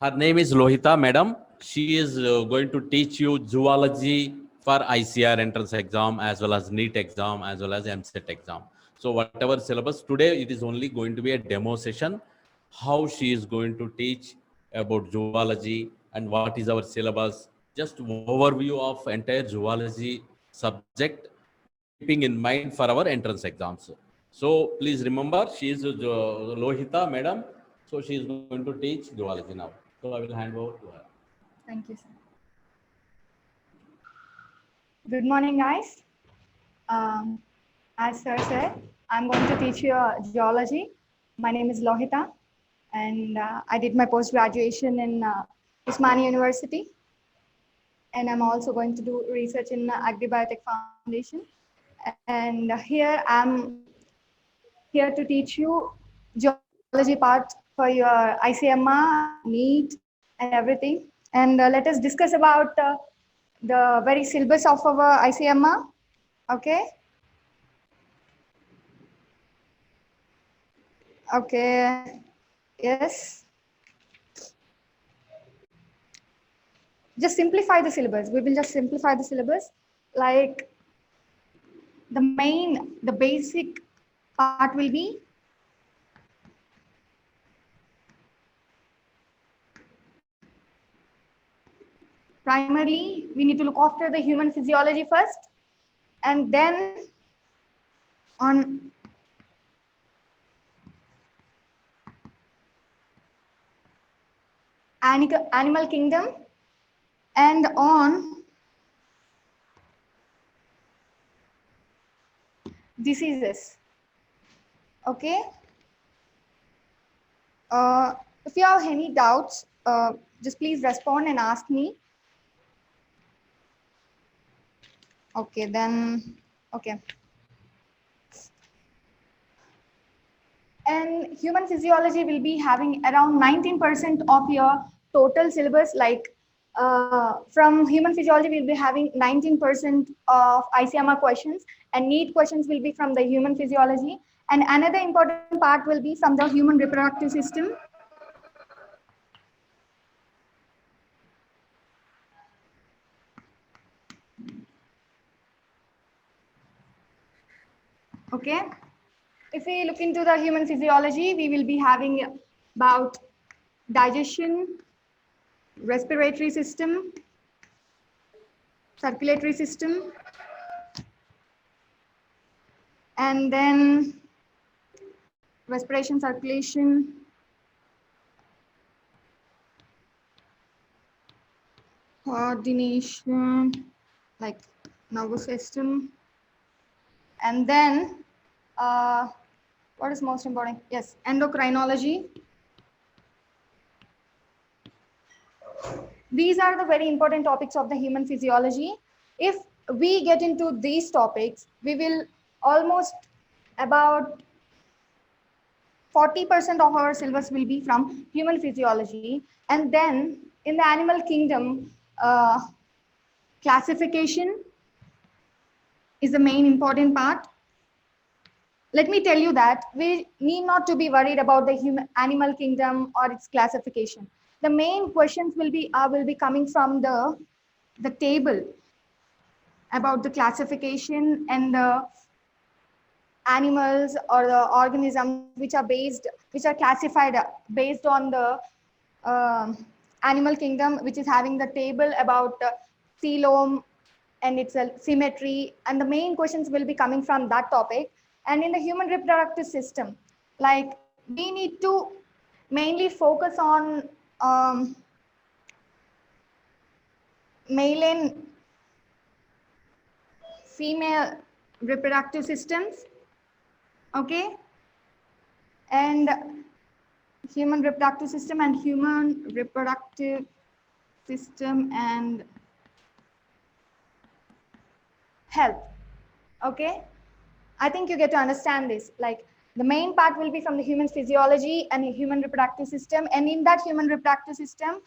Her name is Lohita, madam. She is going to teach you zoology for ICR entrance exam, as well as NEET exam, as well as MCET exam. So whatever syllabus today, it is only going to be a demo session. How she is going to teach about zoology and what is our syllabus. Just overview of entire zoology subject, keeping in mind for our entrance exams. So please remember, she is Lohita, madam. So she is going to teach zoology now. So I will hand over to her. Thank you, sir. Good morning, guys. As sir said, I'm going to teach you geology. My name is Lohita, and I did my post-graduation in Usmania University. And I'm also going to do research in Agribiotech Foundation. And here I'm here to teach you geology part for your ICMR, NEET, and everything. And let us discuss about the very syllabus of our ICMR. Okay. Okay. Yes. Just simplify the syllabus. We will just simplify the syllabus. Like the basic part will be primarily, we need to look after the human physiology first, and then on animal kingdom, and on diseases. Okay. If you have any doubts, just please respond and ask me. Okay, then, okay. And human physiology will be having around 19% of your total syllabus. Like from human physiology, we'll be having 19% of ICMR questions, and NEET questions will be from the human physiology. And another important part will be from the human reproductive system. Okay. If we look into the human physiology, we will be having about digestion, respiratory system, circulatory system, and then respiration, circulation, coordination, like nervous system, and then what is most important? Yes, endocrinology. These are the very important topics of the human physiology. If we get into these topics, we will almost about 40% of our syllabus will be from human physiology. And then in the animal kingdom, classification is the main important part. Let me tell you that we need not to be worried about the human animal kingdom or its classification. The main questions will be coming from the table about the classification and the animals or the organisms which are classified based on the animal kingdom, which is having the table about coelom and its symmetry, and the main questions will be coming from that topic. And in the human reproductive system, like we need to mainly focus on male and female reproductive systems. Okay. And human reproductive system and health. Okay. I think you get to understand this. Like the main part will be from the human physiology and the human reproductive system. And in that human reproductive system,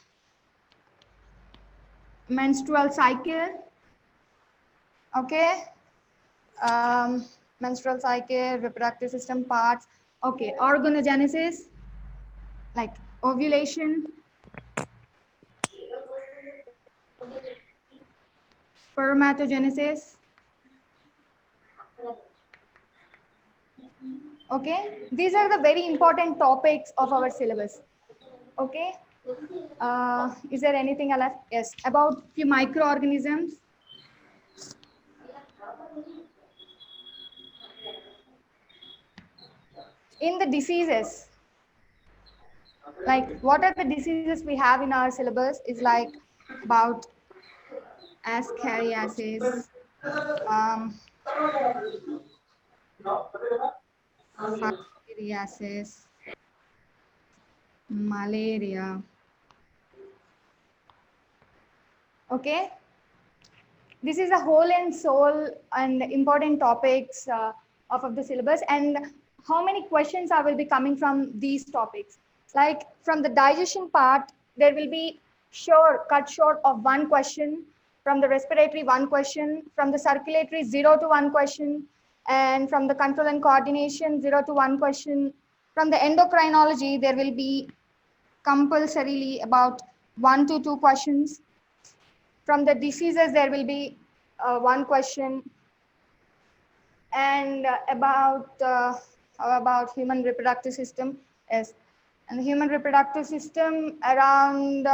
menstrual cycle. Okay. Menstrual cycle, reproductive system parts. Okay. Organogenesis, like ovulation, spermatogenesis. Okay, these are the very important topics of our syllabus. Okay, is there anything else? Yes, about few microorganisms. In the diseases, like what are the diseases we have in our syllabus is like about ascariasis, um, filariasis, malaria. Okay, this is a whole and soul and important topics of the syllabus, and how many questions are will be coming from these topics. Like from the digestion part, there will be cut short of one question, from the respiratory one question, from the circulatory 0 to 1 question, and from the control and coordination 0 to 1 question. From the endocrinology, there will be compulsorily about 1 to 2 questions. From the diseases, there will be one question, and about human reproductive system. Yes, and the human reproductive system around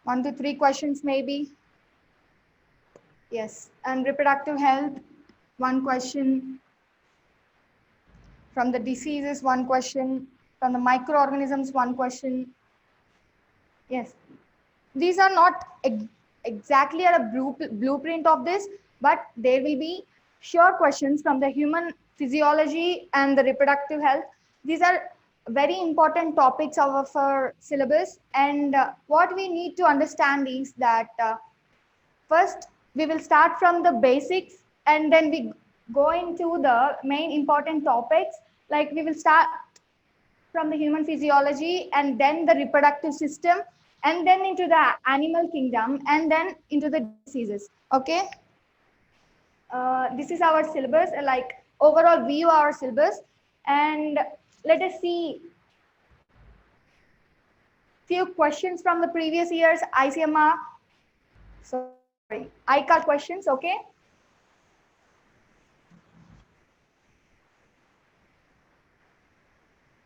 1 to 3 questions maybe. Yes, and reproductive health, one question. From the diseases, one question. From the microorganisms, one question. Yes, these are not exactly a blueprint of this, but there will be sure questions from the human physiology and the reproductive health. These are very important topics of our syllabus, and what we need to understand is that first we will start from the basics, and then we go into the main important topics. Like we will start from the human physiology, and then the reproductive system, and then into the animal kingdom, and then into the diseases. Okay, this is our syllabus, like overall view our syllabus. And let us see few questions from the previous years ICMR, sorry, ICAR questions. Okay,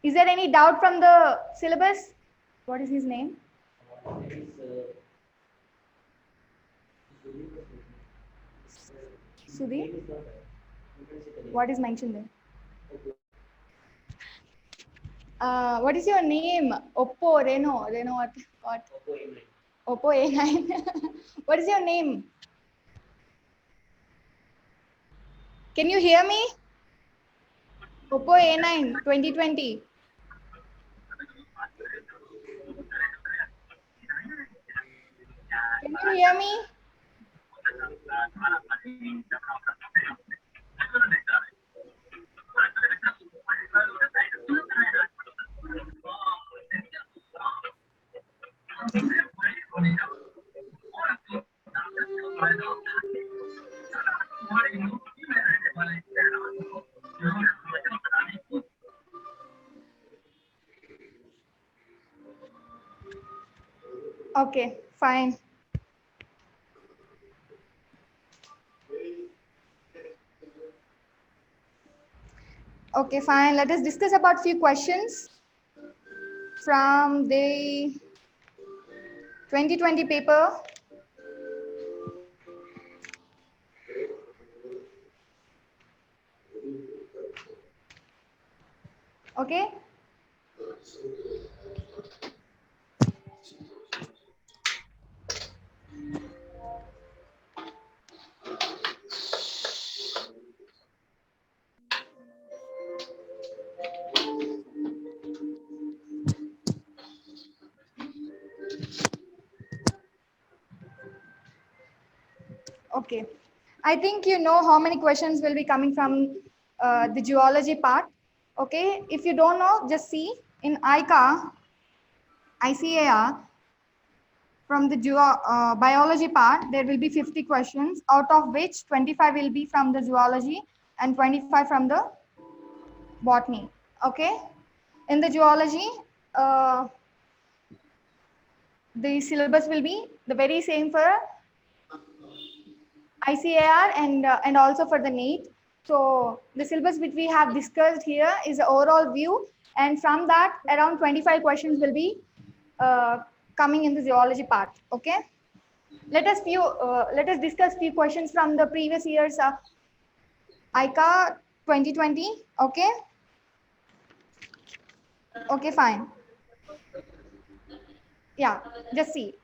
is there any doubt from the syllabus? What is his name? Sudhir? What is mentioned there? What is your name? Oppo, Reno, what? Oppo A9. What is your name? Can you hear me? Oppo A9 2020. Can you hear me? Okay, fine. Okay, fine. Let us discuss about few questions from the 2020 paper. Okay. Okay, I think you know how many questions will be coming from the geology part. Okay, if you don't know, just see in ICAR, from the biology part, there will be 50 questions, out of which 25 will be from the zoology and 25 from the botany. Okay, in the geology, the syllabus will be the very same for ICAR and also for the NEET. So the syllabus which we have discussed here is the overall view, and from that around 25 questions will be coming in the zoology part. Okay, let us discuss few questions from the previous years ICA 2020. Okay, okay, fine. Yeah, just see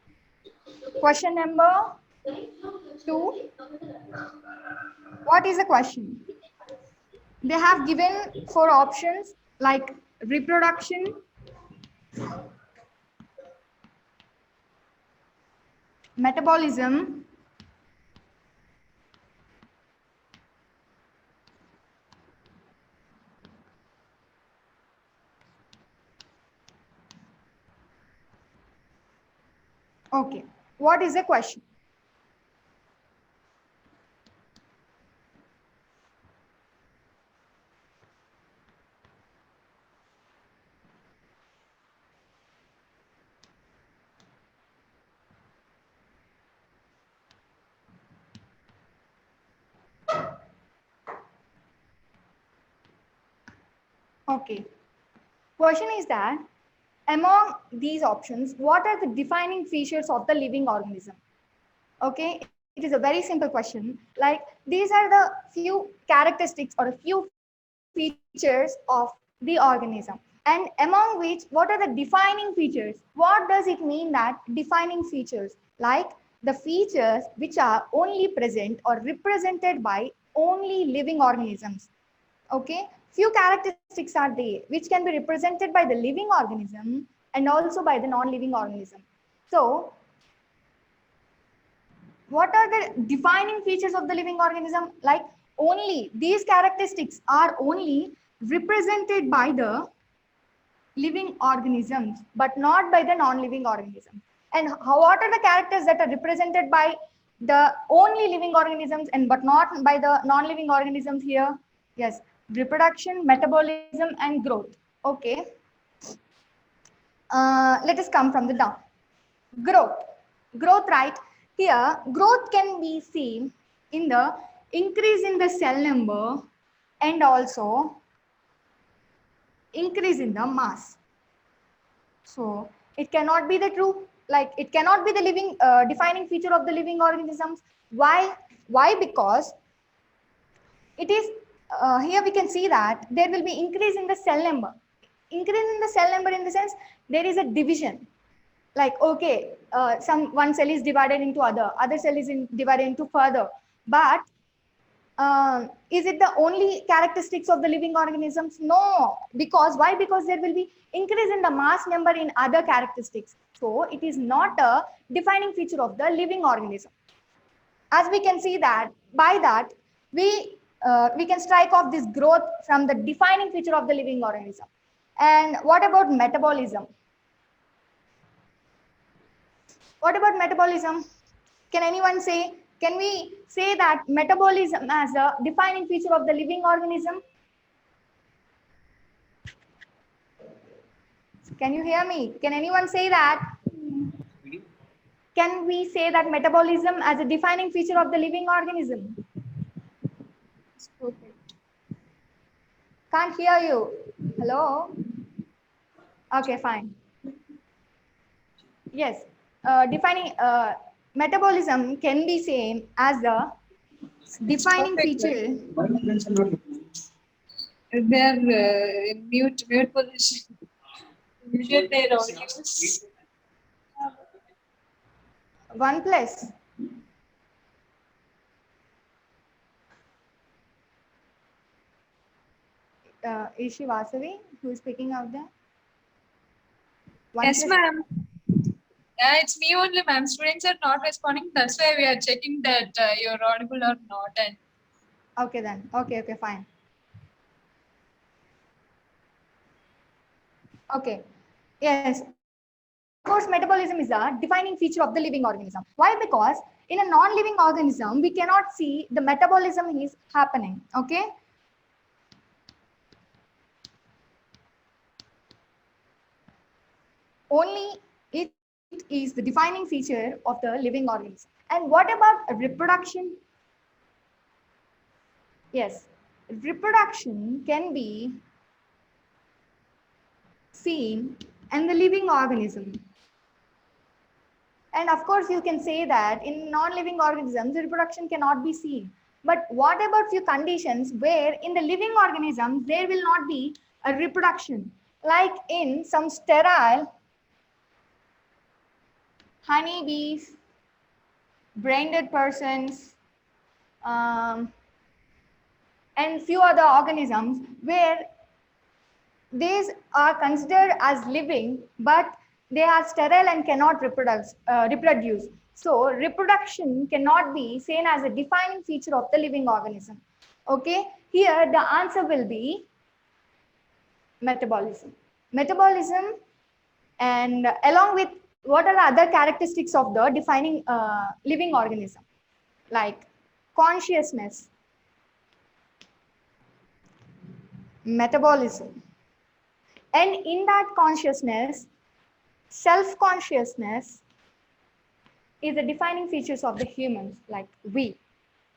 question number 2. What is the question? They have given 4 options like reproduction, metabolism, okay. What is the question? Okay. Question is that among these options, what are the defining features of the living organism? Okay, it is a very simple question. Like these are the few characteristics or a few features of the organism. And among which, what are the defining features? What does it mean that defining features? Like the features which are only present or represented by only living organisms. Okay, few characteristics are there which can be represented by the living organism and also by the non-living organism. So what are the defining features of the living organism? Like only these characteristics are only represented by the living organisms but not by the non-living organisms. And what are the characters that are represented by the only living organisms and but not by the non-living organisms here? Yes, reproduction, metabolism, and growth. Okay, let us come from the down. Growth, right? Here growth can be seen in the increase in the cell number and also increase in the mass. So it cannot be the true, like it cannot be the living defining feature of the living organisms. Why? Because it is here we can see that there will be increase in the cell number. Increase in the cell number in the sense there is a division. Like okay, one cell is divided into other cell is divided into further. But is it the only characteristics of the living organisms? No, because why? Because there will be increase in the mass number in other characteristics. So it is not a defining feature of the living organism. As we can see that by that we can strike off this growth from the defining feature of the living organism. And what about metabolism? What about metabolism? Can anyone say, can we say that metabolism as a defining feature of the living organism? Can you hear me? Can anyone say that? Can we say that metabolism as a defining feature of the living organism? Can't hear you. Hello? Okay, fine. Yes, defining metabolism can be seen as the defining feature. They're in mute position. Usually they're audios. OnePlus. Is she Vasavi who is speaking out there? Yes, ma'am. Yeah, it's me only, ma'am. Students are not responding. That's why we are checking that you're audible or not. And okay then. Okay, fine. Okay. Yes. Of course, metabolism is a defining feature of the living organism. Why? Because in a non-living organism, we cannot see the metabolism is happening. Okay. Only it is the defining feature of the living organism. And what about reproduction? Yes, reproduction can be seen in the living organism. And of course, you can say that in non-living organisms, reproduction cannot be seen. But what about few conditions where in the living organisms, there will not be a reproduction? Like in some sterile honeybees, brain-dead persons, um, and few other organisms where these are considered as living, but they are sterile and cannot reproduce. So reproduction cannot be seen as a defining feature of the living organism. Okay, here the answer will be metabolism. Metabolism, and along with what are the other characteristics of the defining living organism, like consciousness, metabolism, and in that consciousness, self-consciousness is the defining features of the humans. Like we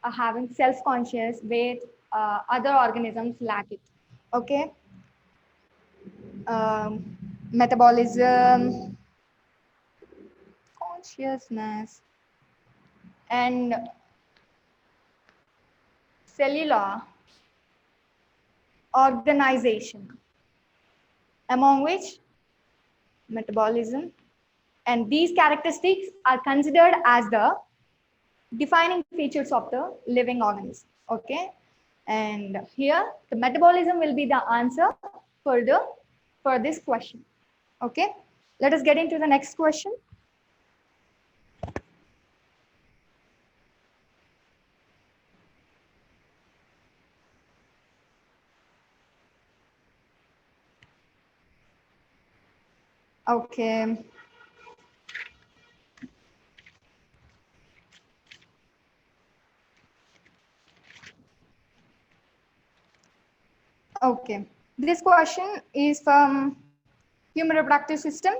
are having self-conscious where other organisms lack it. Okay, metabolism, consciousness, and cellular organization, among which metabolism, and these characteristics are considered as the defining features of the living organism. Okay, and here the metabolism will be the answer for this question. Okay, let us get into the next question. Okay, okay, this question is from human reproductive system.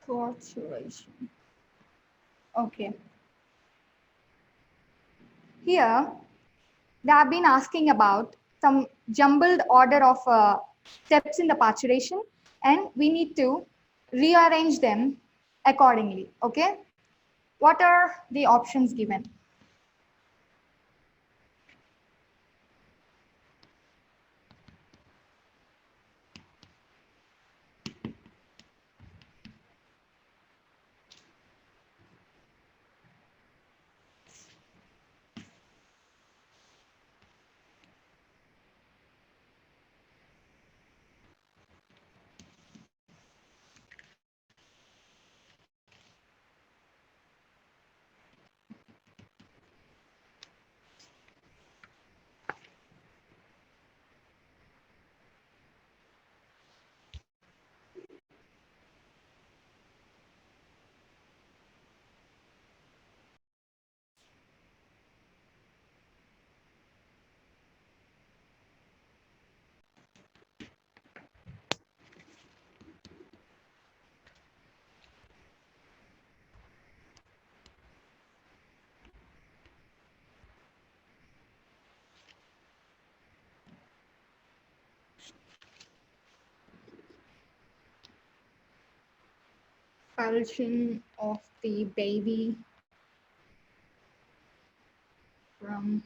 Cooperation. Okay, here they have been asking about some jumbled order of steps in the parturition, and we need to rearrange them accordingly. Okay, what are the options given? Expulsion of the baby from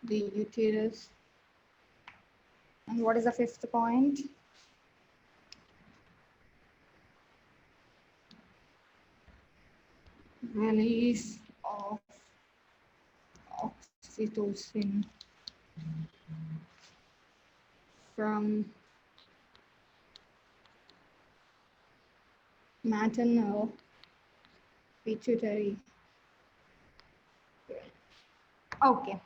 the uterus. And what is the fifth point? Release of oxytocin from maternal pituitary. Okay.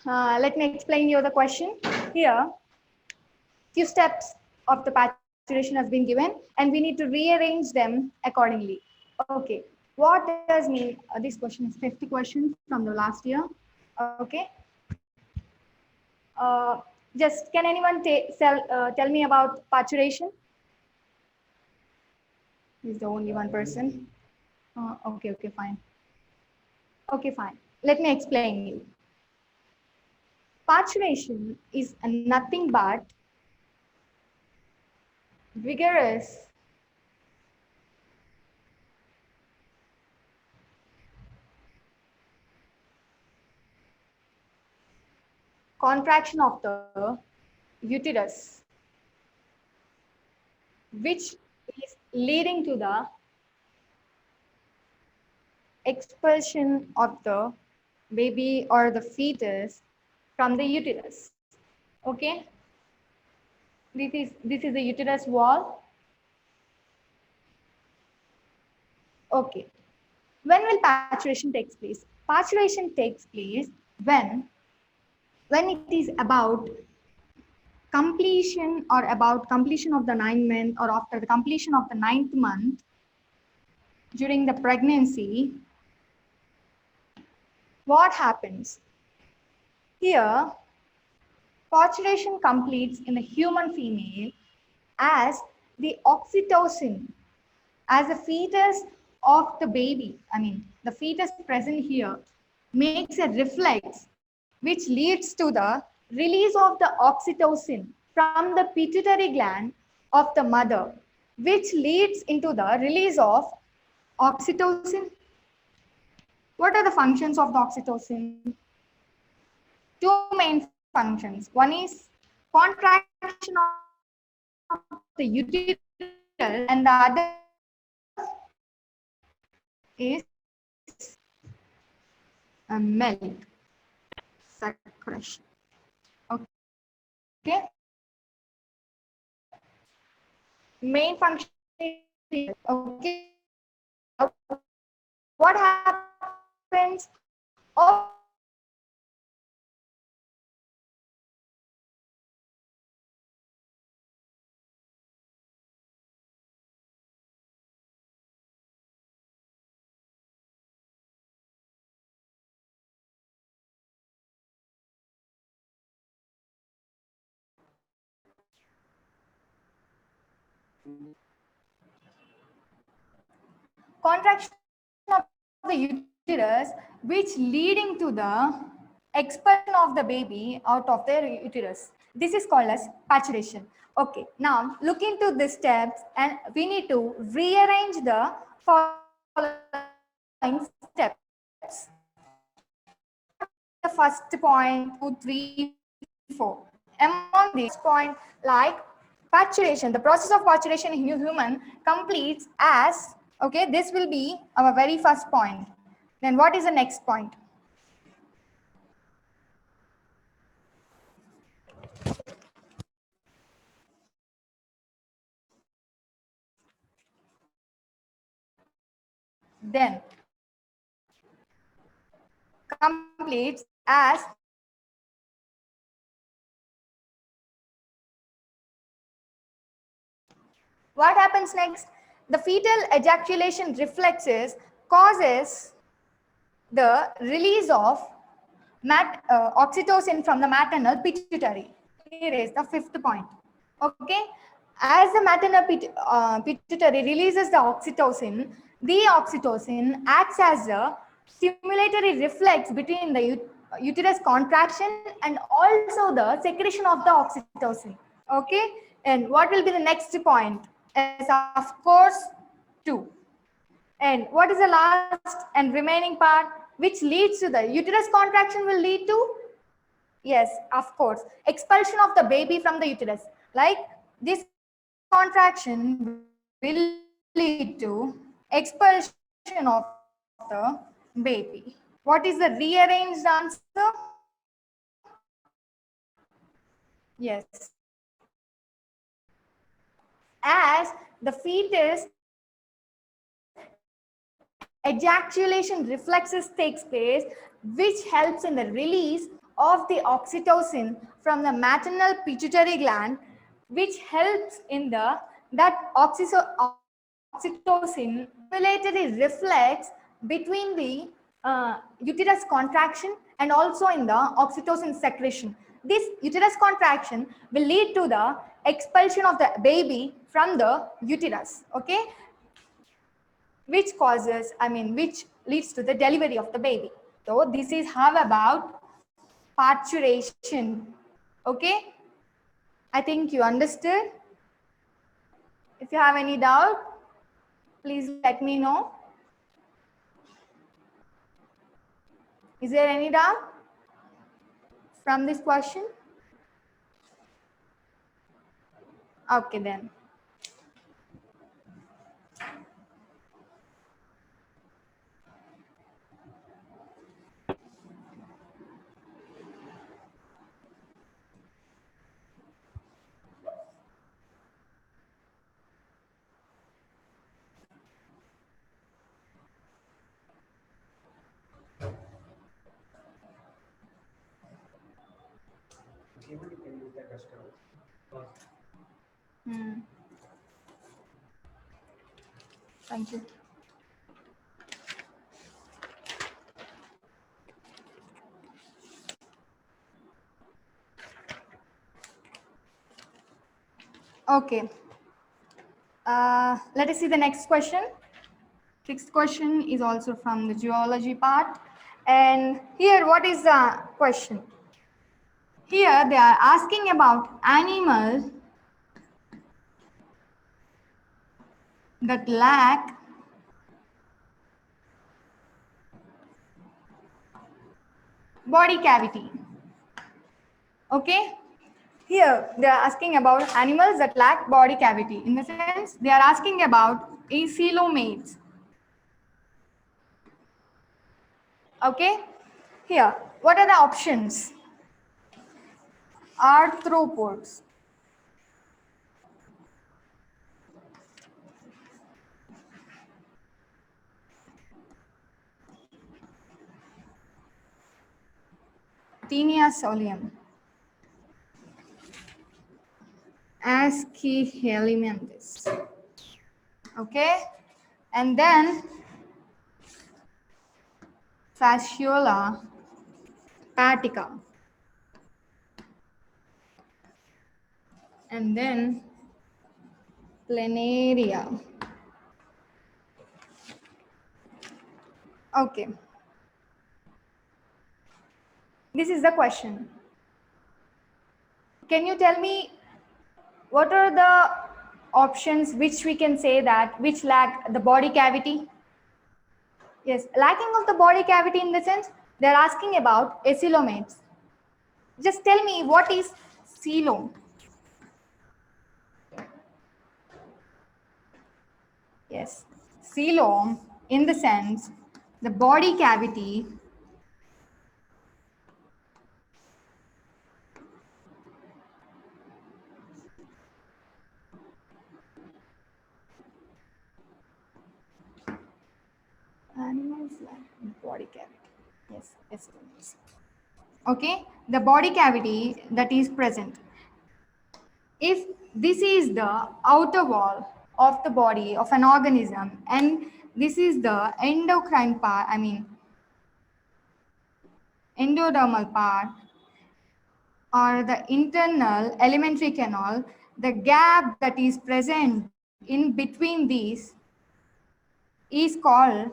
Let me explain you the question. Here, few steps of the parturition has been given, and we need to rearrange them accordingly. Okay. What does mean? This question is 50 questions from the last year. Okay. Just can anyone tell me about parturition? He's the only one person. Okay, fine. Okay, fine. Let me explain you. Parturition is nothing but vigorous contraction of the uterus, which is leading to the expulsion of the baby or the fetus from the uterus. Okay, this is the uterus wall. Okay, when will parturition takes place? Parturition takes place when it is about completion or about completion of the 9 month or after the completion of the 9th month during the pregnancy. What happens here? Parturition completes in the human female as the oxytocin, as the fetus of the baby, the fetus present here, makes a reflex which leads to the release of the oxytocin from the pituitary gland of the mother, which leads into the release of oxytocin. What are the functions of the oxytocin? Two main functions. One is contraction of the uterus and the other is milk secretion. Okay. Main function is, okay. What happens? Oh, contraction of the uterus, which leading to the expulsion of the baby out of their uterus. This is called as parturition. Okay, now look into the steps and we need to rearrange the following steps. The first point, 2, 3, 4. Among these point, like parturition, the process of parturition in human completes as, okay, this will be our very first point. Then what is the next point? Then completes as what happens next? The fetal ejaculation reflexes causes the release of oxytocin from the maternal pituitary. Here is the fifth point. Okay, as the maternal pituitary releases the oxytocin acts as a stimulatory reflex between the uterus contraction and also the secretion of the oxytocin. Okay, and what will be the next point? Yes, of course, 2. And what is the last and remaining part which leads to the uterus contraction will lead to? Yes, of course, expulsion of the baby from the uterus. Like this contraction will lead to expulsion of the baby. What is the rearranged answer? Yes. As the fetus ejaculation reflexes takes place, which helps in the release of the oxytocin from the maternal pituitary gland, which helps in that oxytocin stimulatory reflex between the uterus contraction and also in the oxytocin secretion. This uterus contraction will lead to the expulsion of the baby from the uterus, okay? Which leads to the delivery of the baby. So this is how about parturition, okay? I think you understood. If you have any doubt, please let me know. Is there any doubt from this question? Okay then. Thank you. Okay. Let us see the next question. Sixth question is also from the geology part. And here, what is the question? Here, they are asking about animals that lack body cavity. Okay? Here, they are asking about animals that lack body cavity. In the sense, they are asking about acoelomates. Okay? Here, what are the options? Arthropods. Tinea solium. Aschelminthus. Okay? And then Fasciola patica. And then Planaria. Okay. This is the question. Can you tell me what are the options which we can say that which lack the body cavity? Yes, lacking of the body cavity in the sense they are asking about acoelomates. Just tell me what is coelom? Yes, coelom in the sense the body cavity animals like body cavity. Yes, acoelomates. Okay, the body cavity that is present. If this is the outer wall of the body of an organism and this is the endocrine part, endodermal part or the internal alimentary canal, the gap that is present in between these is called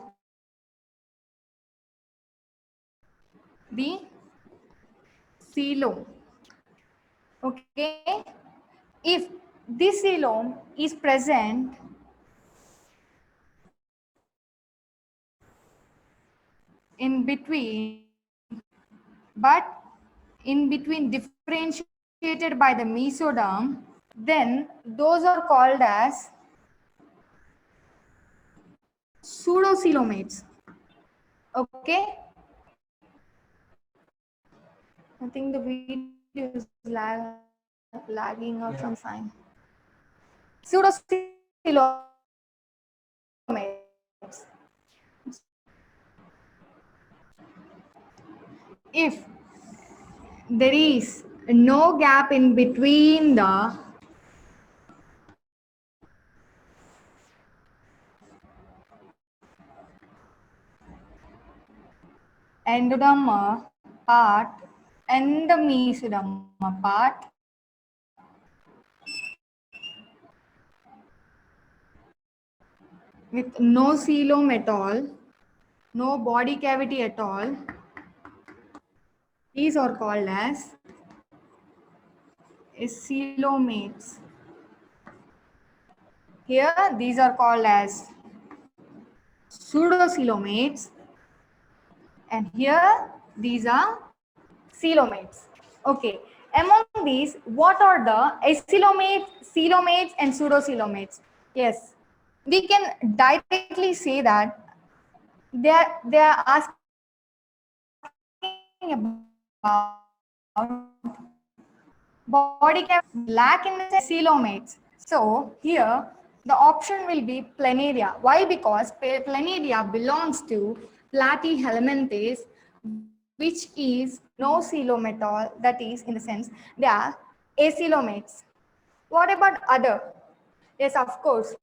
the coelom. Okay, if this coelom is present in between, but in between differentiated by the mesoderm, then those are called as pseudocoelomates. Okay, I think the video is lagging or some sign. Pseudocoelomates. If there is no gap in between the endoderm part endomysium part with no coelom at all, no body cavity at all. These are called as coelomates. Here, these are called as pseudocoelomates, and here these are coelomates. Okay, among these, what are the acoelomates, coelomates, and pseudocoelomates? Yes, we can directly say that they are asking about body cavity lack in the coelomates. So here the option will be planaria. Why? Because planaria belongs to platyhelminthes, which is no coelom at all. That is, in the sense, they are acoelomates. What about other? Yes, of course,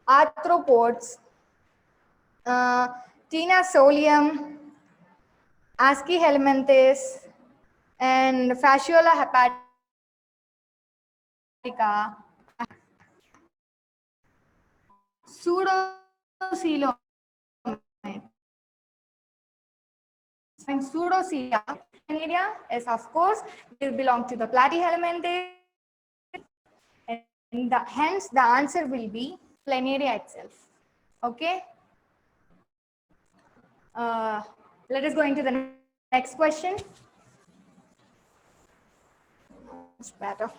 arthropods, uh, Tenasolum, Aschelminthes, and Fasciola hepatica. Pseudocoelomates. In pseudocoelia area is, of course, will belong to the platyhelminthes, and hence the answer will be planaria itself. Okay. Let us go into the next question. It's better.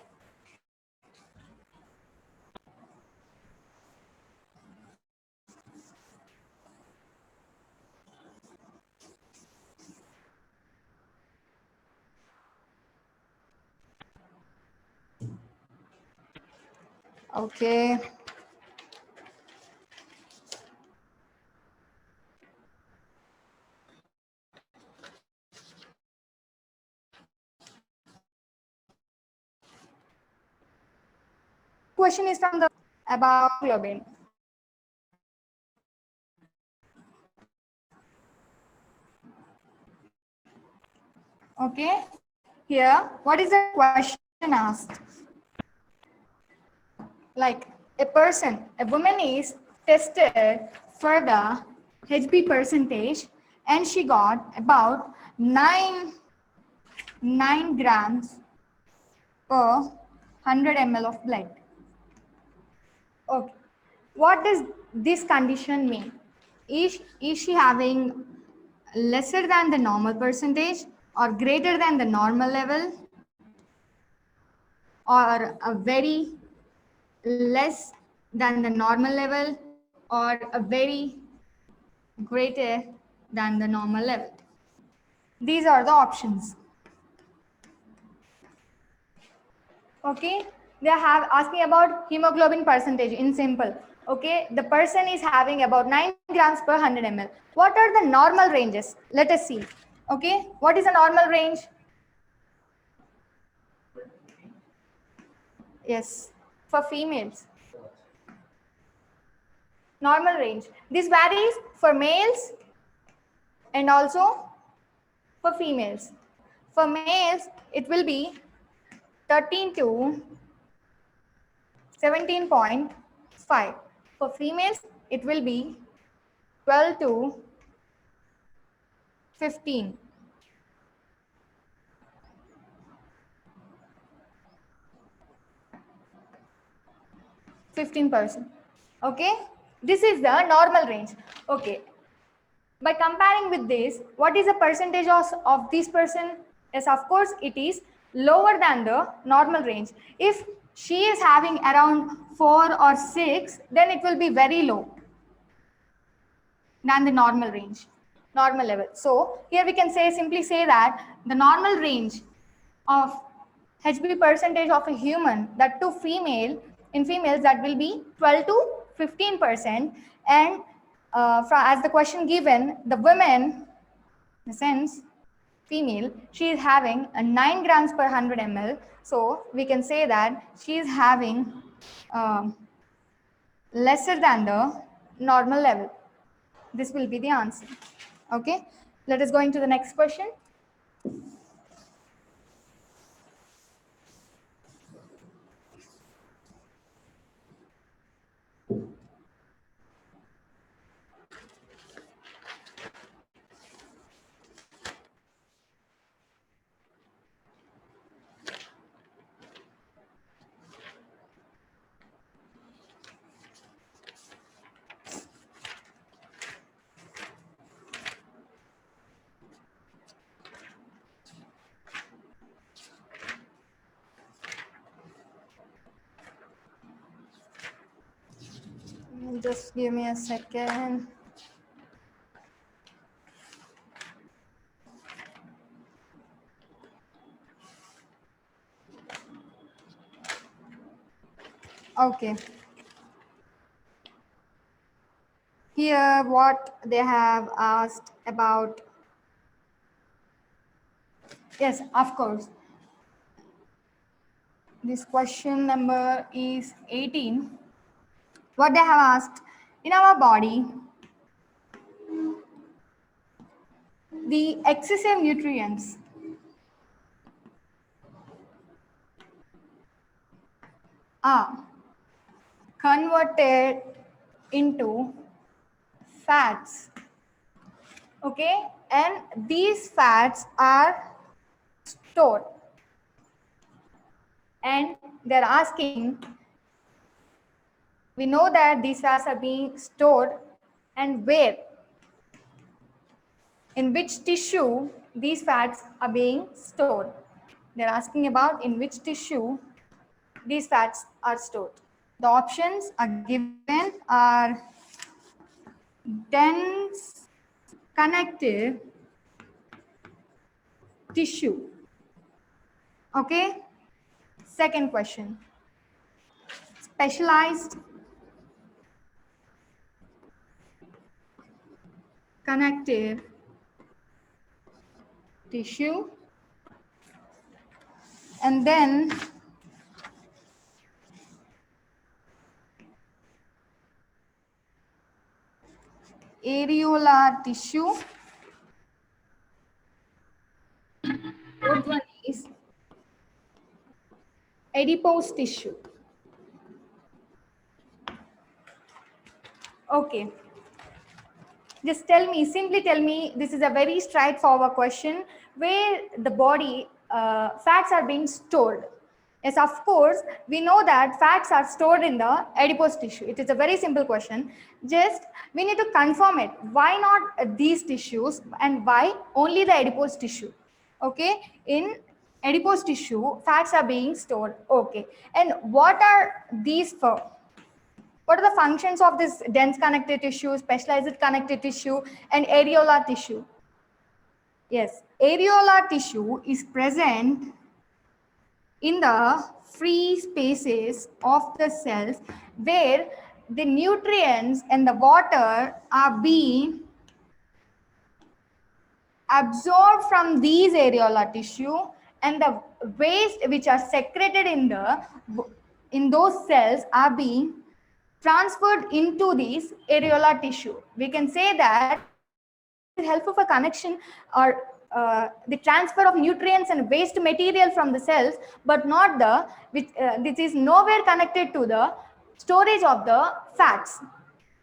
Okay. Question is from the about globin. Okay. Here, what is the question asked? Like a woman is tested for the HB percentage, and she got about 9 grams per 100 ml of blood. Okay. What does this condition mean? Is she having lesser than the normal percentage, or greater than the normal level, or a very less than the normal level, or a very greater than the normal level? These are the options. Okay, they have asked me about hemoglobin percentage in simple. Okay, the person is having about 9 grams per 100 ml. What are the normal ranges? Let us see. Okay, what is the normal range? Yes, for females. Normal range. This varies for males and also for females. For males, it will be 13 to 17.5. For females, it will be 12 to 15. 15%. Okay, this is the normal range. Okay, by comparing with this, what is the percentage of this person? Yes, of course, it is lower than the normal range. If she is having around 4 or 6, then it will be very low than the normal range, normal level. So here we can simply say that the normal range of HB percentage of a human, that to in females, that will be 12 to 15%. And as the question given, the women, in the sense female, she is having a 9 grams per 100 ml. So we can say that she is having lesser than the normal level. This will be the answer. Okay, let us go into the next question. Just give me a second. Okay. Here, what they have asked about. Yes, of course. This question number is 18. What they have asked, in our body, the excessive nutrients are converted into fats. Okay, and these fats are stored. And they're asking, we know that these fats are being stored and where, in which tissue these fats are being stored. They're asking about in which tissue these fats are stored. The options are given are dense connective tissue. Okay. Second question. Specialized connective tissue. And then areolar tissue. Fourth one is adipose tissue. Okay. Just tell me, simply tell me, this is a very straightforward question, where the body fats are being stored. Yes, of course, we know that fats are stored in the adipose tissue. It is a very simple question. Just we need to confirm it. Why not these tissues and why only the adipose tissue? Okay, in adipose tissue, fats are being stored. Okay, and what are these for? What are the functions of this dense connective tissue, specialized connective tissue, and areolar tissue? Yes, areolar tissue is present in the free spaces of the cells where the nutrients and the water are being absorbed from these areolar tissue, and the waste which are secreted in those cells are being transferred into this areolar tissue. We can say that is helpful for connection or the transfer of nutrients and waste material from the cells, but not the which this is nowhere connected to the storage of the fats.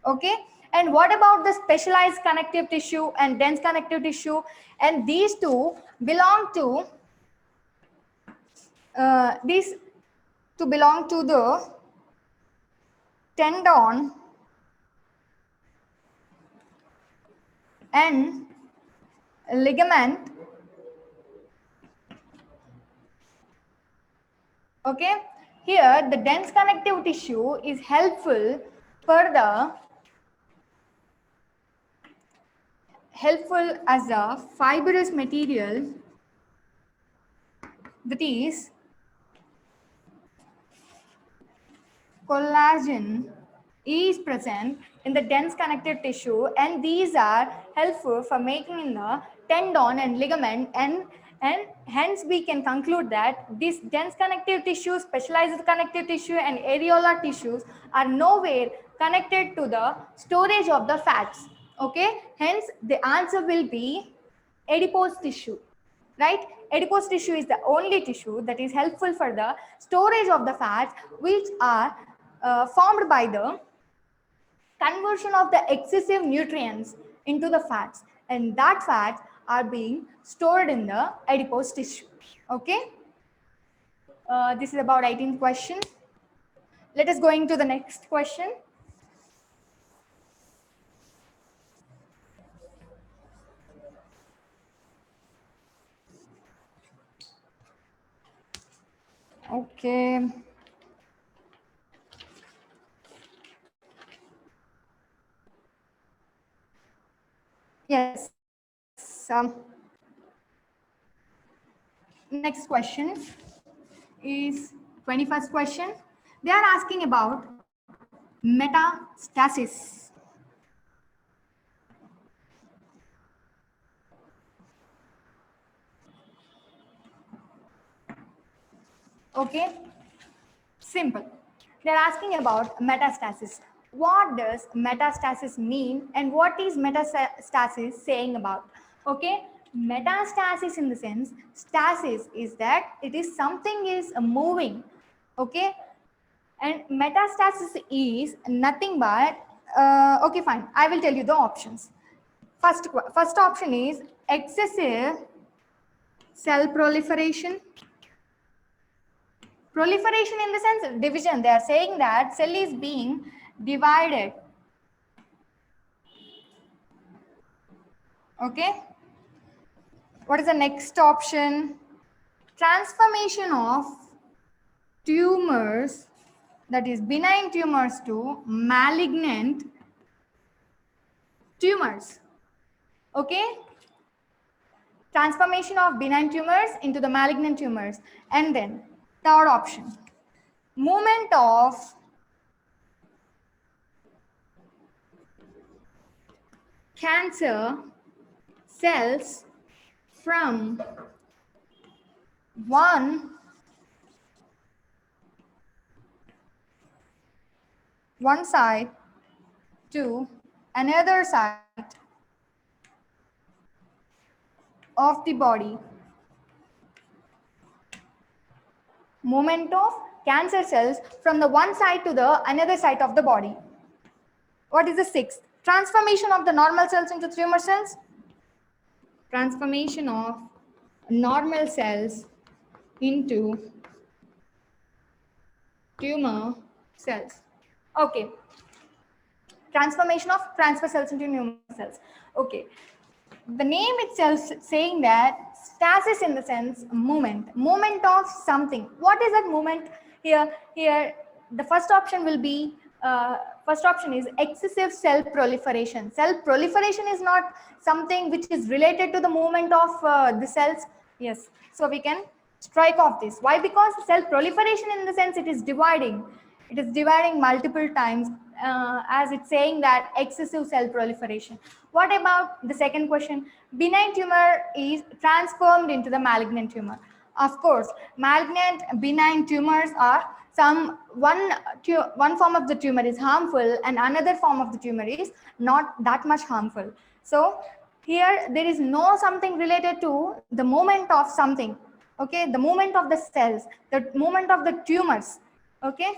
Okay, and what about the specialized connective tissue and dense connective tissue? And these two belong to the tendon and ligament. Okay, here the dense connective tissue is helpful as a fibrous material that is collagen is present in the dense connective tissue, and these are helpful for making in the tendon and ligament, and hence we can conclude that this dense connective tissue, specialized connective tissue, and areolar tissues are nowhere connected to the storage of the fats. Okay, hence the answer will be adipose tissue, right? Adipose tissue is the only tissue that is helpful for the storage of the fats which are formed by the conversion of the excessive nutrients into the fats, and that fats are being stored in the adipose tissue. Okay, this is about 18th question. Let us going to the next question. Okay, Yes. Next question is 21st question. They are asking about metastasis. Okay, simple. They're asking about metastasis. What does metastasis mean and what is metastasis saying about? Okay, metastasis in the sense, stasis is that it is something is moving. Okay, and metastasis is nothing but, okay, fine. I will tell you the options. First option is excessive cell proliferation. Proliferation in the sense division. They are saying that cell is being divided. Okay. What is the next option? Transformation of tumors, that is benign tumors, to malignant tumors. Okay. Transformation of benign tumors into the malignant tumors. And then third option, movement of cancer cells from one side to another side of the body. Movement of cancer cells from the one side to the another side of the body. What is the sixth? Transformation of the normal cells into tumor cells. Transformation of normal cells into tumor cells. Okay. Transformation of transfer cells into tumor cells. Okay. The name itself saying that stasis in the sense movement of something. What is that movement? Here the first option will be, first option is excessive cell proliferation. Cell proliferation is not something which is related to the movement of the cells. Yes, so we can strike off this. Why? Because cell proliferation in the sense it is dividing multiple times, as it's saying that excessive cell proliferation. What about the second question? Benign tumor is transformed into the malignant tumor. Of course, malignant benign tumors are one form of the tumor is harmful and another form of the tumor is not that much harmful. So here there is no something related to the movement of something. Okay, the movement of the cells, the movement of the tumors. Okay,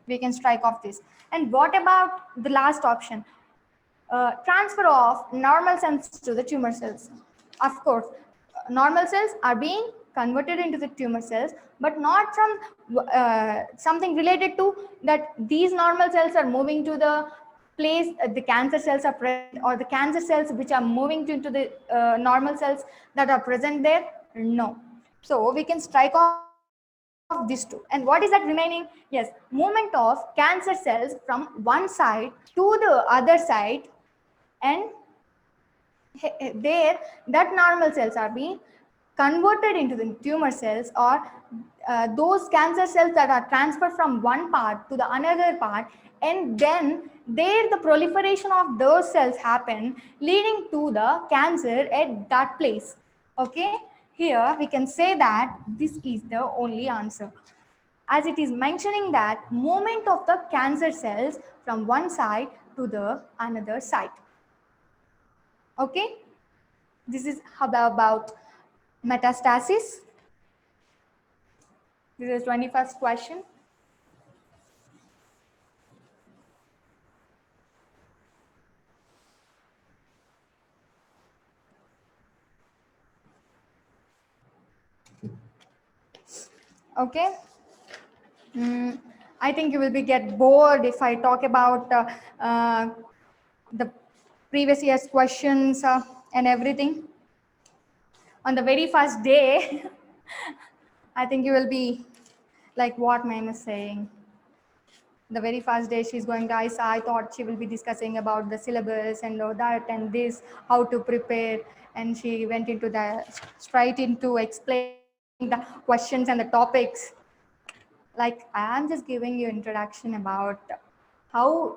we can strike off this. And what about the last option? Transfer of normal cells to the tumor cells. Of course, normal cells are being converted into the tumor cells, but not from something related to that these normal cells are moving to the place the cancer cells are present, or the cancer cells which are moving into the normal cells that are present there. No. So we can strike off these two. And what is that remaining? Yes, movement of cancer cells from one side to the other side, and there that normal cells are being converted into the tumor cells, or those cancer cells that are transferred from one part to the another part, and then there the proliferation of those cells happen, leading to the cancer at that place. Okay, here we can say that this is the only answer, as it is mentioning that movement of the cancer cells from one side to the another side. Okay, this is about metastasis. This is 21st question. Okay. I think you will be get bored if I talk about the previous year's questions and everything. On the very first day, I think you will be like, what ma'am is saying. the very first day she's going to ISA, I thought she will be discussing about the syllabus and all that and this, how to prepare. And she went into the straight into explaining the questions and the topics. Like I am just giving you introduction about how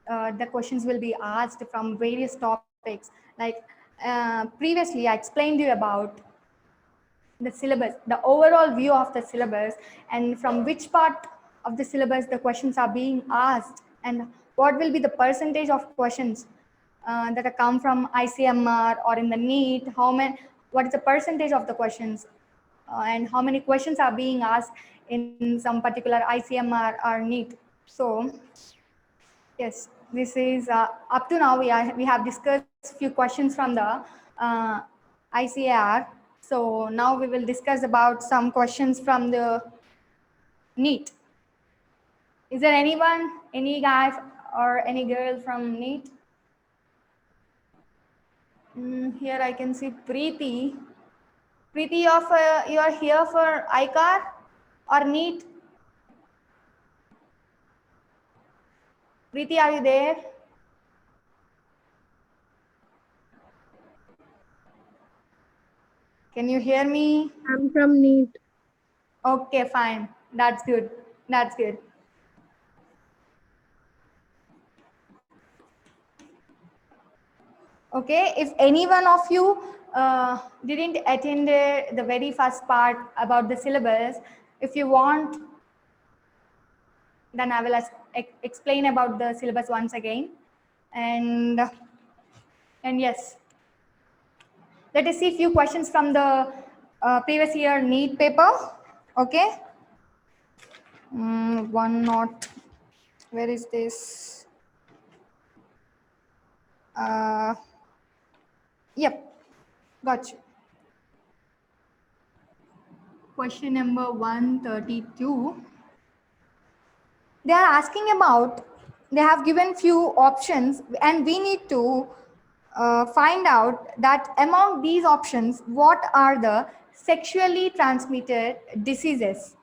the questions will be asked from various topics. Like previously I explained you about the syllabus, the overall view of the syllabus, and from which part of the syllabus the questions are being asked, and what will be the percentage of questions that are come from ICMR or in the NEET, what is the percentage of the questions, and how many questions are being asked in some particular ICMR or NEET. So yes, this is up to now we have discussed few questions from the ICAR. So now we will discuss about some questions from the NEET. Is there anyone, any guy or any girl from NEET? Here I can see Preeti. Preeti, you are here for ICAR or NEET? Preeti, are you there? Can you hear me? I'm from NEET. Okay, fine. That's good. That's good. Okay, if any one of you didn't attend the very first part about the syllabus, if you want, then I will explain about the syllabus once again. And yes, let us see a few questions from the previous year NEET paper. Okay. One not, where is this? Yep, got you. Question number 132. They are asking about, they have given few options and we need to find out that among these options, what are the sexually transmitted diseases?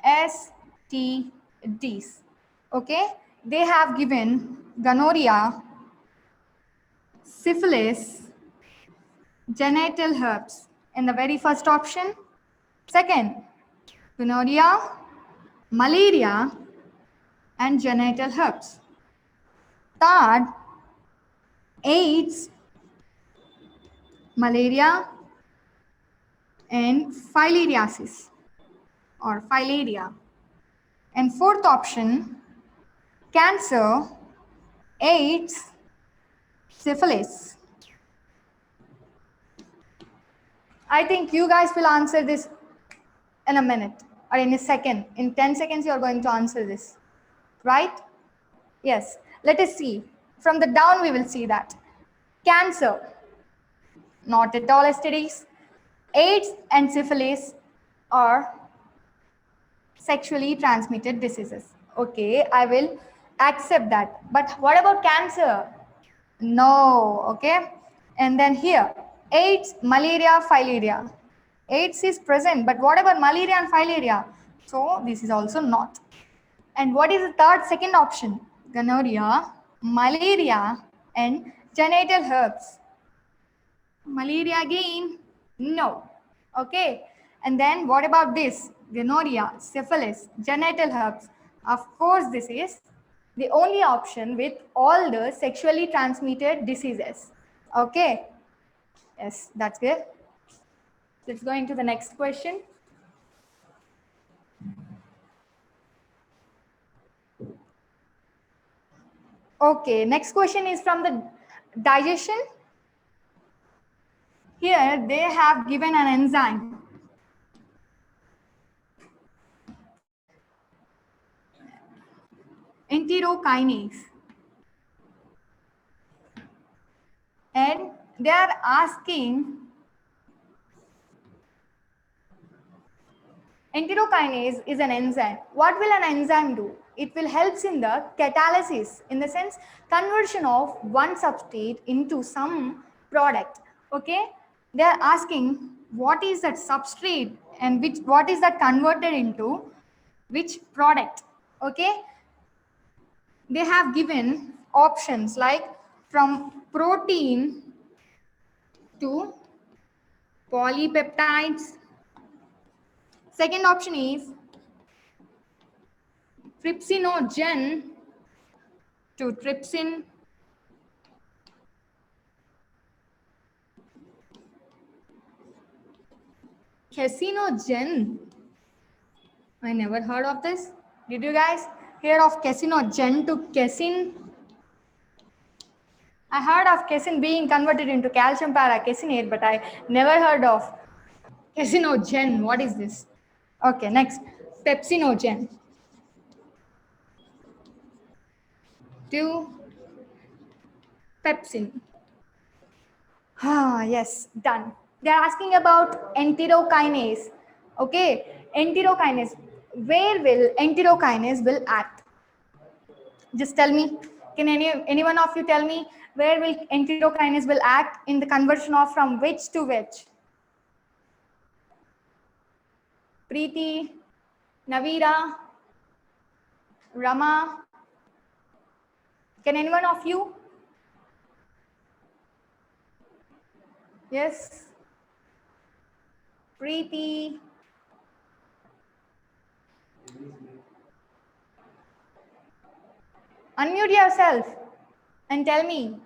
STDs. Okay, they have given gonorrhea, syphilis, genital herpes in the very first option. Second, gonorrhea, malaria, and genital herpes. Third, AIDS, malaria, and filariasis or filaria. And fourth option, cancer, AIDS, syphilis. I think you guys will answer this in a minute or in a second. In 10 seconds, you are going to answer this, right? Yes. Let us see. From the down, we will see that. Cancer, not at all STDs. AIDS and syphilis are sexually transmitted diseases. Okay, I will accept that. But what about cancer? No, okay. And then here, AIDS, malaria, filaria. AIDS is present, but what about malaria and filaria? So this is also not. And what is the second option? Gonorrhea, malaria, and genital herpes. Malaria again? No. Okay. And then what about this? Gonorrhea, syphilis, genital herpes. Of course, this is the only option with all the sexually transmitted diseases. Okay. Yes, that's good. Let's go into the next question. Okay, next question is from the digestion. Here they have given an enzyme. Enterokinase. And they are asking, enterokinase is an enzyme. What will an enzyme do? It will help in the catalysis, in the sense conversion of one substrate into some product. Okay, they are asking what is that substrate and what is that converted into which product. Okay, they have given options like from protein to polypeptides. Second option is trypsinogen to trypsin. Casinogen. I never heard of this. Did you guys hear of casinogen to casein? I heard of casein being converted into calcium para-caseinate, but I never heard of casinogen. What is this? Okay, next, pepsinogen to pepsin. Ah, yes, done. They're asking about enterokinase. Okay, enterokinase. Where will enterokinase will act? Just tell me. Can any one of you tell me where will enterokinase will act in the conversion of from which to which? Preeti, Navira, Rama. Can anyone of you? Yes. Preeti. Unmute yourself and tell me.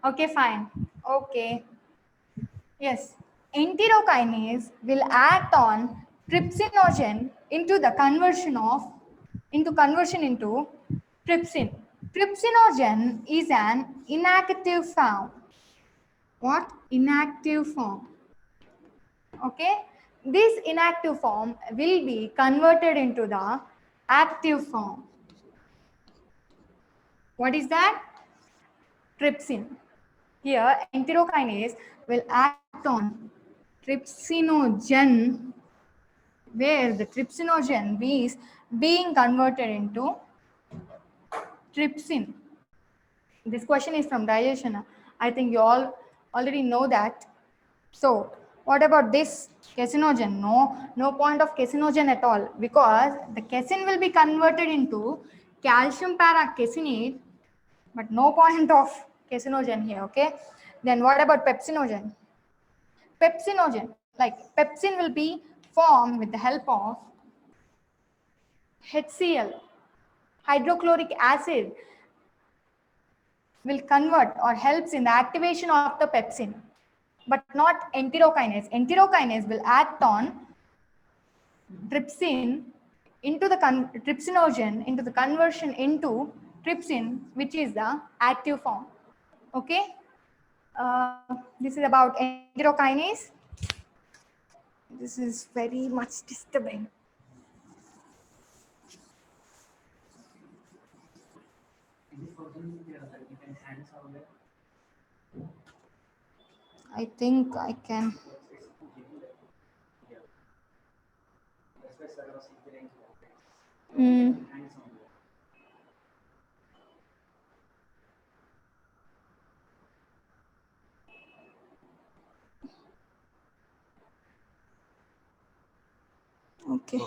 Okay, fine. Okay. Yes. Enterokinase will act on trypsinogen into the conversion into trypsin. Trypsinogen is an inactive form. What? Inactive form. Okay. This inactive form will be converted into the active form. What is that? Trypsin. Here, enterokinase will act on trypsinogen, where the trypsinogen is being converted into trypsin. This question is from digestion. I think you all already know that. So, what about this casinogen? No point of casinogen at all, because the casein will be converted into calcium para-caseinate, but no point of casinogen here. Okay. Then what about pepsinogen? Pepsinogen, like pepsin will be formed with the help of HCl, hydrochloric acid will convert or helps in the activation of the pepsin, but not enterokinase. Enterokinase will act on trypsin into the trypsinogen into the conversion into trypsin, which is the active form. Okay. This is about enterokinase. This is very much disturbing. I think I can. Okay.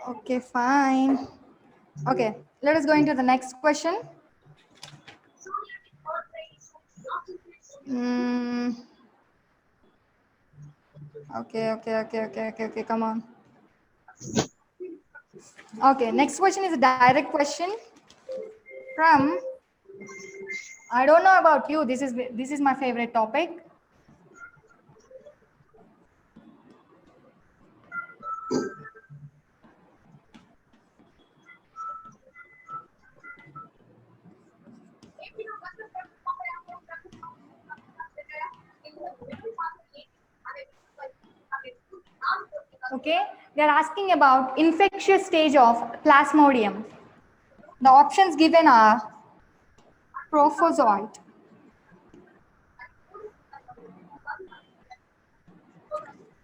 Okay, fine. Okay, let us go into the next question. Okay, come on. Okay, next question is a direct question from, I don't know about you, this is my favorite topic. Okay, they're asking about infectious stage of Plasmodium. The options given are Trophozoite.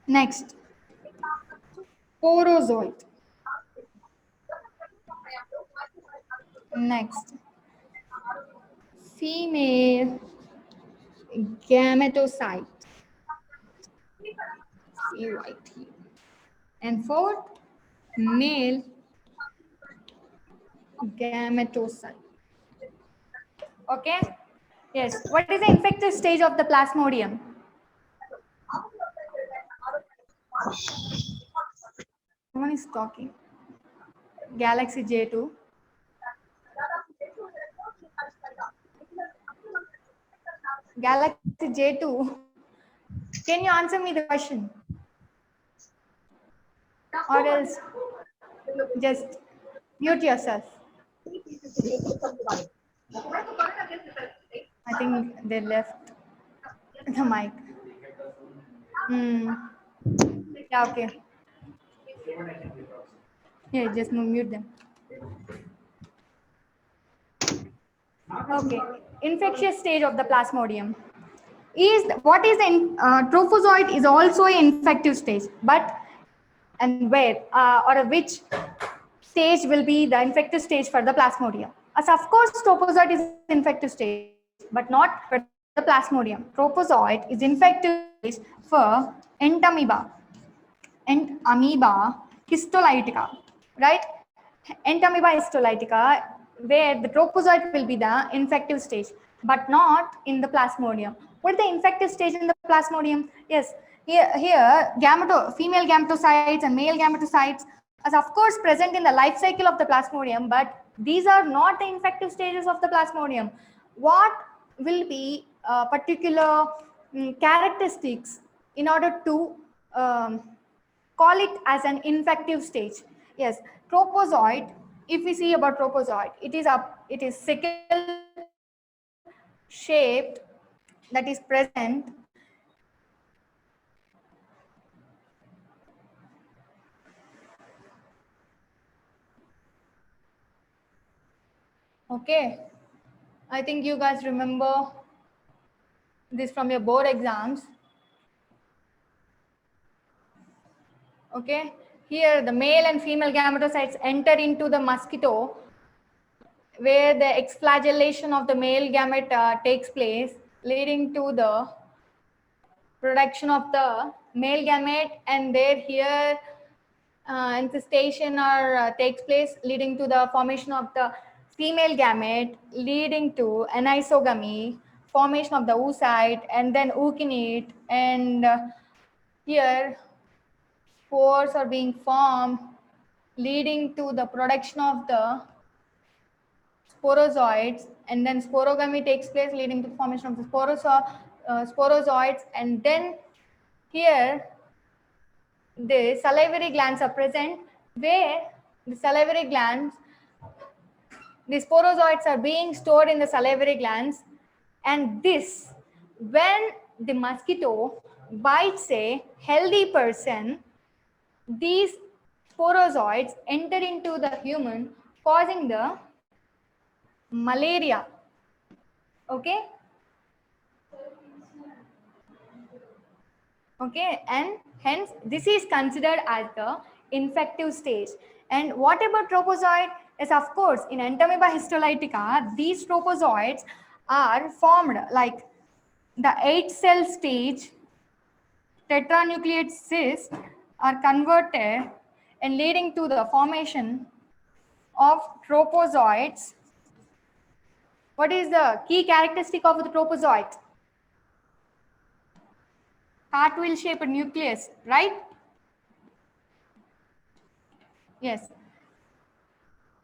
Next, porozoite. Next, female gametocyte. See right here. And fourth, male gametocyte. Okay? Yes. What is the infective stage of the plasmodium? Someone is talking. Galaxy J2. Galaxy J2. Can you answer me the question? Or else just mute yourself. I think they left the mic. Yeah, okay. Yeah, just mute them. Okay. Infectious stage of the plasmodium. What is the trophozoite is also an infective stage, but and where or which stage will be the infective stage for the plasmodium? As of course, trophozoite is infective stage, but not for the plasmodium. Trophozoite is infective stage for entamoeba and amoeba histolytica, right? Entamoeba histolytica, where the trophozoite will be the infective stage, but not in the plasmodium. What is the infective stage in the plasmodium? Yes, here female gametocytes and male gametocytes are of course present in the life cycle of the plasmodium, but these are not the infective stages of the plasmodium. What will be particular characteristics in order to call it as an infective stage? Yes, trophozoite. If we see about trophozoite, it is sickle shaped, that is present okay. I think you guys remember this from your board exams. Okay, here the male and female gametocytes enter into the mosquito, where the exflagellation of the male gamete takes place, leading to the production of the male gamete, and there here infestation or takes place, leading to the formation of the female gamete, leading to anisogamy, formation of the oocyte, and then ookinete, and here spores are being formed, leading to the production of the sporozoites, and then sporogamy takes place, leading to the formation of the sporozoites, and then here the salivary glands are present, where the salivary glands, the sporozoites are being stored in the salivary glands, and this, when the mosquito bites a healthy person, these sporozoites enter into the human, causing the malaria. Okay, and hence this is considered as the infective stage. And what about trophozoite? Yes, of course, in Entamoeba histolytica, these trophozoites are formed like the 8-cell stage tetranucleate cysts are converted and leading to the formation of trophozoites. What is the key characteristic of the trophozoite? Cartwheel shaped nucleus, right? Yes.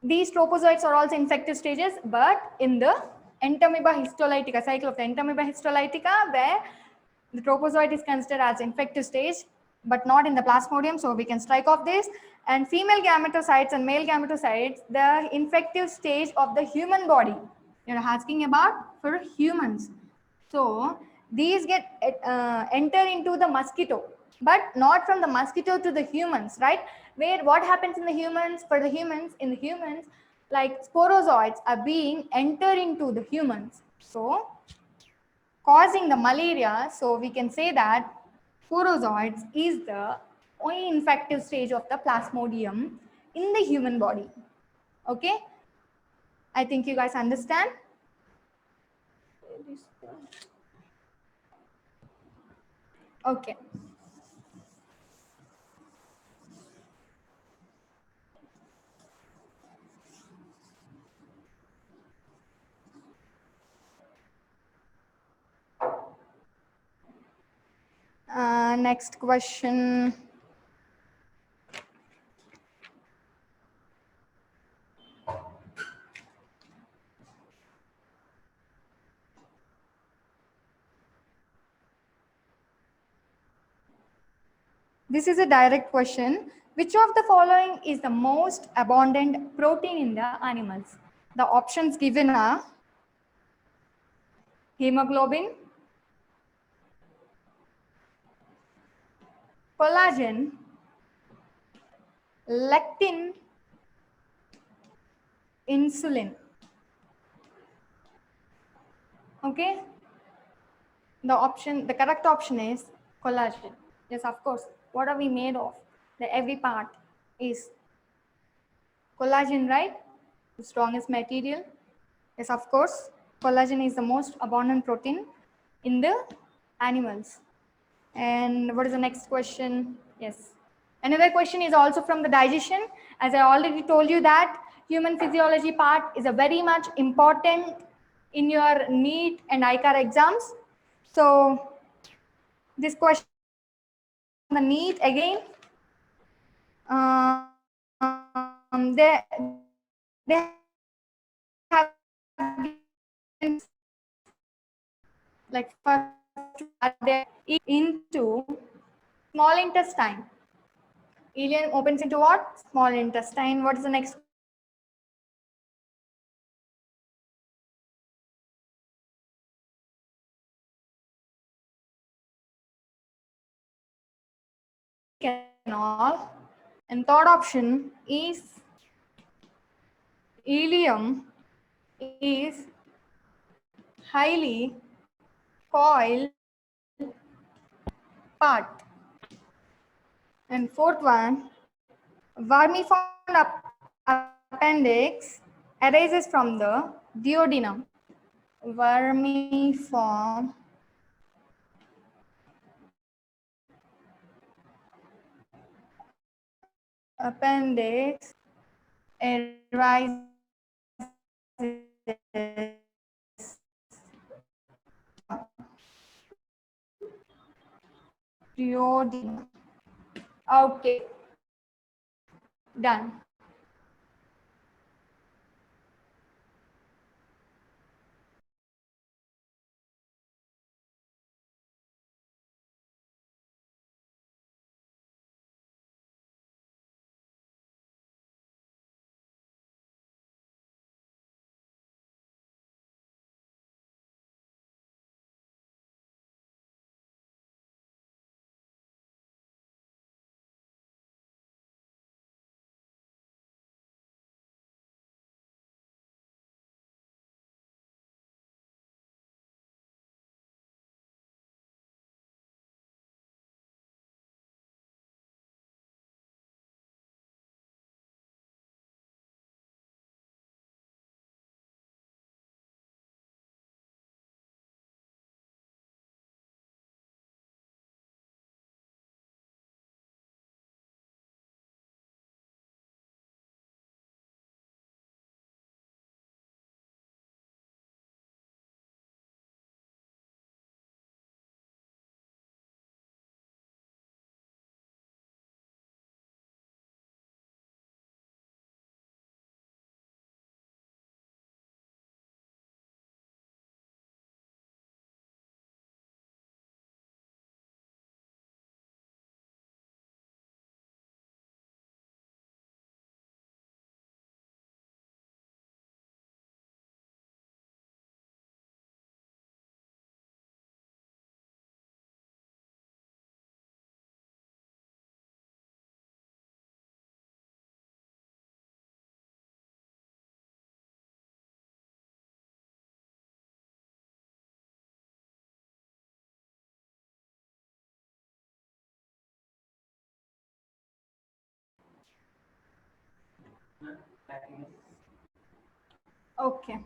These trophozoites are also infective stages, but in the Entamoeba histolytica, cycle of the Entamoeba histolytica, where the trophozoite is considered as infective stage, but not in the plasmodium, so we can strike off this. And female gametocytes and male gametocytes, the infective stage of the human body. You're asking about for humans. So these get enter into the mosquito, but not from the mosquito to the humans, right? Where what happens in the humans, for the humans, in the humans, like sporozoites are being enter into the humans, so causing the malaria. So we can say that sporozoites is the only infective stage of the plasmodium in the human body. Okay, I think you guys understand. Okay. Next question. This is a direct question. Which of the following is the most abundant protein in the animals? The options given are hemoglobin, collagen, lectin, insulin. Okay, the correct option is collagen. Yes, of course. What are we made of? Every part is collagen, right? The strongest material. Yes, of course. Collagen is the most abundant protein in the animals. And what is the next question? Yes. Another question is also from the digestion. As I already told you that human physiology part is a very much important in your NEET and ICAR exams. So this question, the NEET again, they have like first they into small intestine. Ileum opens into what? Small intestine. What is the next? Canal. And third option is ileum is highly coiled part. And fourth one, vermiform appendix arises from the duodenum. Vermiform appendix arises duodenum. Okay, done. Okay.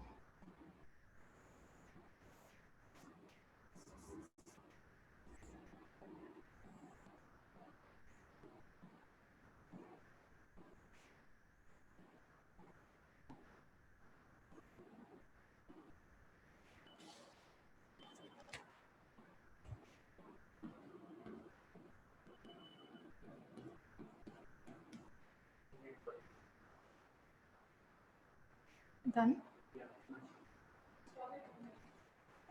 Done.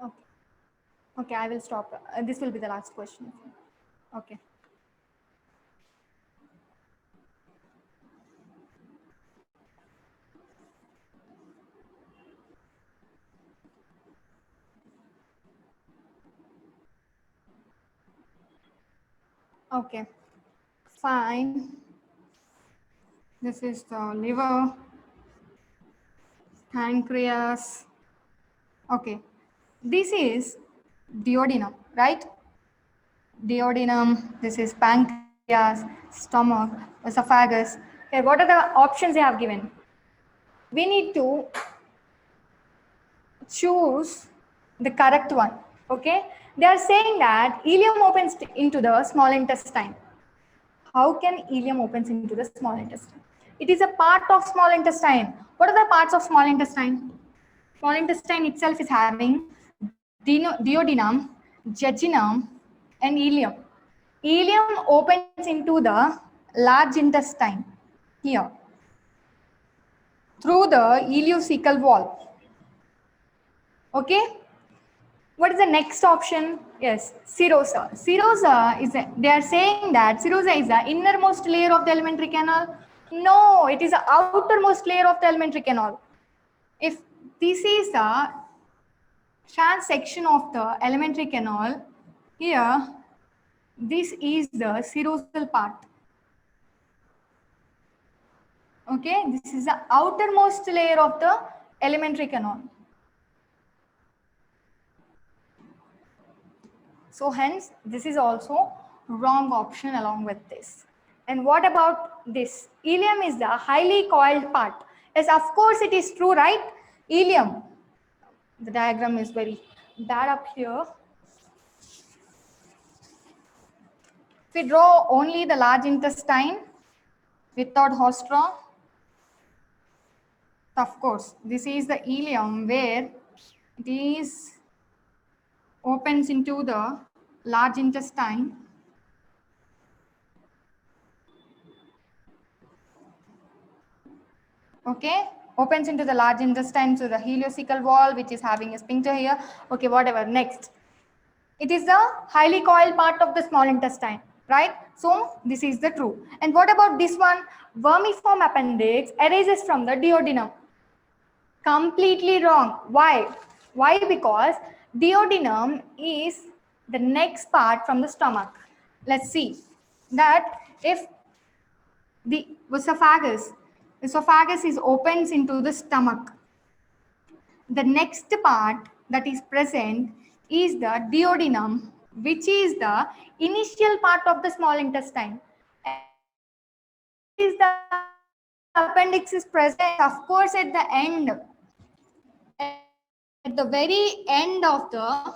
Okay. Okay, I will stop. This will be the last question. Okay. Okay. Fine. This is the liver, pancreas. Okay. This is duodenum, right? Duodenum. This is pancreas, stomach, esophagus. Okay, what are the options they have given? We need to choose the correct one. Okay, they are saying that ileum opens into the small intestine. How can ileum opens into the small intestine? It is a part of small intestine. What are the parts of small intestine? Small intestine itself is having duodenum, jejunum, and ileum. Ileum opens into the large intestine here through the ileocecal wall. Okay. What is the next option? Yes, serosa. Serosa is, they are saying that serosa is the innermost layer of the alimentary canal. No, it is the outermost layer of the alimentary canal. If this is the transection of the alimentary canal, here, this is the serosal part. Okay, this is the outermost layer of the alimentary canal. So hence, this is also wrong option along with this. And what about this? Ileum is the highly coiled part. Yes, of course it is true, right? Ileum. The diagram is very bad up here. If we draw only the large intestine without haustra, of course, this is the ileum where it is opens into the large intestine. Okay, opens into the large intestine to the ileocecal wall, which is having a sphincter here. Okay, whatever. Next, it is the highly coiled part of the small intestine, right? So this is the true. And what about this one? Vermiform appendix arises from the duodenum. Completely wrong. Why? Why? Because duodenum is the next part from the stomach. Let's see that if the esophagus is opens into the stomach. The next part that is present is the duodenum, which is the initial part of the small intestine. Is the appendix is present, of course, at the end. At the very end of the